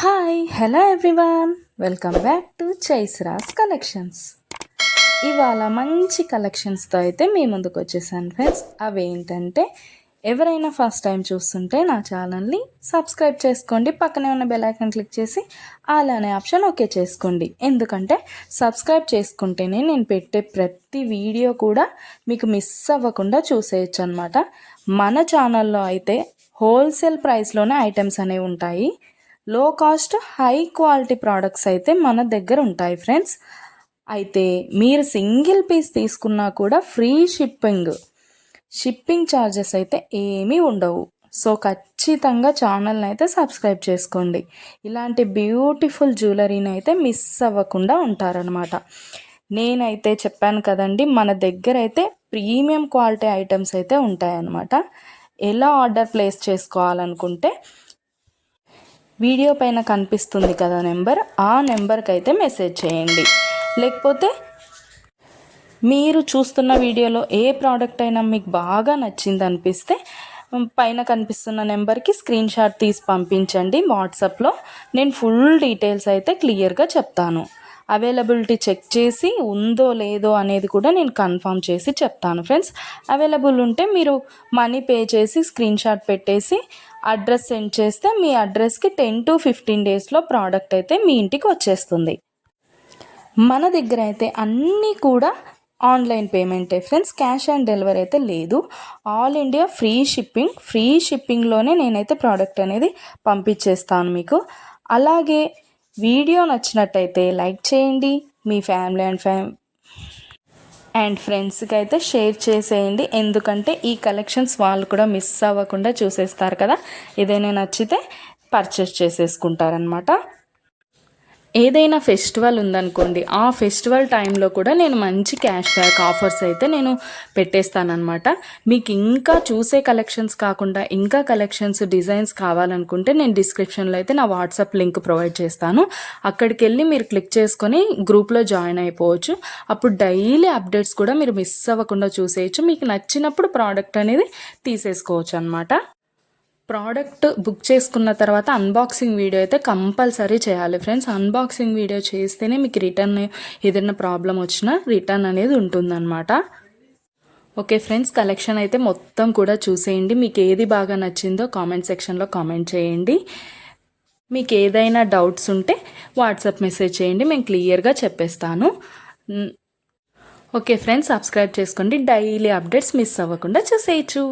Hi hello everyone, welcome back to Chaisras collections. ఇవాళ మంచి కలెక్షన్స్తో అయితే మీ ముందుకు వచ్చేసాను ఫ్రెండ్స్. అవేంటంటే ఎవరైనా ఫస్ట్ టైం చూస్తుంటే నా ఛానల్ని సబ్స్క్రైబ్ చేసుకోండి, పక్కనే ఉన్న బెల్ ఐకాన్ క్లిక్ చేసి ఆల్ అనే ఆప్షన్ ఓకే చేసుకోండి. ఎందుకంటే సబ్స్క్రైబ్ చేసుకుంటేనే నేను పెట్టే ప్రతి వీడియో కూడా మీకు మిస్ అవ్వకుండా చూసేయచ్చు అనమాట. మన ఛానల్లో అయితే హోల్సేల్ ప్రైస్లోనే ఐటమ్స్ అనేవి ఉంటాయి. లో కాస్ట్ హై క్వాలిటీ ప్రోడక్ట్స్ అయితే మన దగ్గర ఉంటాయి ఫ్రెండ్స్. అయితే మీరు సింగిల్ పీస్ తీసుకున్నా కూడా ఫ్రీ షిప్పింగ్ ఛార్జెస్ అయితే ఏమీ ఉండవు. సో ఖచ్చితంగా ఛానల్ని అయితే సబ్స్క్రైబ్ చేసుకోండి. ఇలాంటి బ్యూటిఫుల్ జ్యువెలరీని అయితే మిస్ అవ్వకుండా ఉంటారనమాట. నేనైతే చెప్పాను కదండి, మన దగ్గర అయితే ప్రీమియం క్వాలిటీ ఐటమ్స్ అయితే ఉంటాయన్నమాట. ఎలా ఆర్డర్ ప్లేస్ చేసుకోవాలనుకుంటే వీడియో పైన కనిపిస్తుంది కదా నెంబర్, ఆ నెంబర్కి అయితే మెసేజ్ చేయండి. లేకపోతే మీరు చూస్తున్న వీడియోలో ఏ ప్రోడక్ట్ అయినా మీకు బాగా నచ్చింది అనిపిస్తే పైన కనిపిస్తున్న నెంబర్కి స్క్రీన్ షాట్ తీసి పంపించండి వాట్సాప్లో. నేను ఫుల్ డీటెయిల్స్ అయితే క్లియర్గా చెప్తాను. అవైలబిలిటీ చెక్ చేసి ఉందో లేదో అనేది కూడా నేను కన్ఫర్మ్ చేసి చెప్తాను ఫ్రెండ్స్. అవైలబుల్ ఉంటే మీరు మనీ పే చేసి స్క్రీన్ షాట్ పెట్టేసి అడ్రస్ సెండ్ చేస్తే మీ అడ్రస్కి 10 to 15 డేస్లో ప్రోడక్ట్ అయితే మీ ఇంటికి వచ్చేస్తుంది. మన దగ్గర అయితే అన్నీ కూడా ఆన్లైన్ పేమెంటే ఫ్రెండ్స్, క్యాష్ ఆన్ డెలివరీ అయితే లేదు. ఆల్ ఇండియా ఫ్రీ షిప్పింగ్లోనే నేనైతే ప్రోడక్ట్ అనేది పంపించేస్తాను మీకు. అలాగే వీడియో నచ్చినట్టయితే లైక్ చేయండి, మీ ఫ్యామిలీ అండ్ ఫ్రెండ్స్కి అయితే షేర్ చేసేయండి. ఎందుకంటే ఈ కలెక్షన్స్ వాళ్ళు కూడా మిస్ అవ్వకుండా చూసేస్తారు కదా, ఏదైనా నచ్చితే పర్చేస్ చేసేసుకుంటారనమాట. ఏదైనా ఫెస్టివల్ ఉందనుకోండి, ఆ ఫెస్టివల్ టైంలో కూడా నేను మంచి క్యాష్ బ్యాక్ ఆఫర్స్ అయితే నేను పెట్టేస్తానమాట. మీకు ఇంకా చూసే కలెక్షన్స్ కాకుండా ఇంకా కలెక్షన్స్ డిజైన్స్ కావాలనుకుంటే నేను డిస్క్రిప్షన్లో అయితే నా వాట్సాప్ లింక్ ప్రొవైడ్ చేస్తాను. అక్కడికి వెళ్ళి మీరు క్లిక్ చేసుకొని గ్రూప్లో జాయిన్ అయిపోవచ్చు. అప్పుడు డైలీ అప్డేట్స్ కూడా మీరు మిస్ అవ్వకుండా చూసేయచ్చు. మీకు నచ్చినప్పుడు ప్రోడక్ట్ అనేది తీసేసుకోవచ్చు అనమాట. ప్రోడక్ట్ బుక్ చేసుకున్న తర్వాత అన్బాక్సింగ్ వీడియో అయితే కంపల్సరీ చేయాలి ఫ్రెండ్స్. అన్బాక్సింగ్ వీడియో చేస్తేనే మీకు రిటర్న్ ఏదైనా ప్రాబ్లం వచ్చినా రిటర్న్ అనేది ఉంటుందన్నమాట. ఓకే ఫ్రెండ్స్, కలెక్షన్ అయితే మొత్తం కూడా చూసేయండి. మీకు ఏది బాగా నచ్చిందో కామెంట్ సెక్షన్లో కామెంట్ చేయండి. మీకు ఏదైనా డౌట్స్ ఉంటే వాట్సాప్ మెసేజ్ చేయండి, మేము క్లియర్గా చెప్పేస్తాను. ఓకే ఫ్రెండ్స్, సబ్స్క్రైబ్ చేసుకోండి, డైలీ అప్డేట్స్ మిస్ అవ్వకుండా చూసేయచ్చు.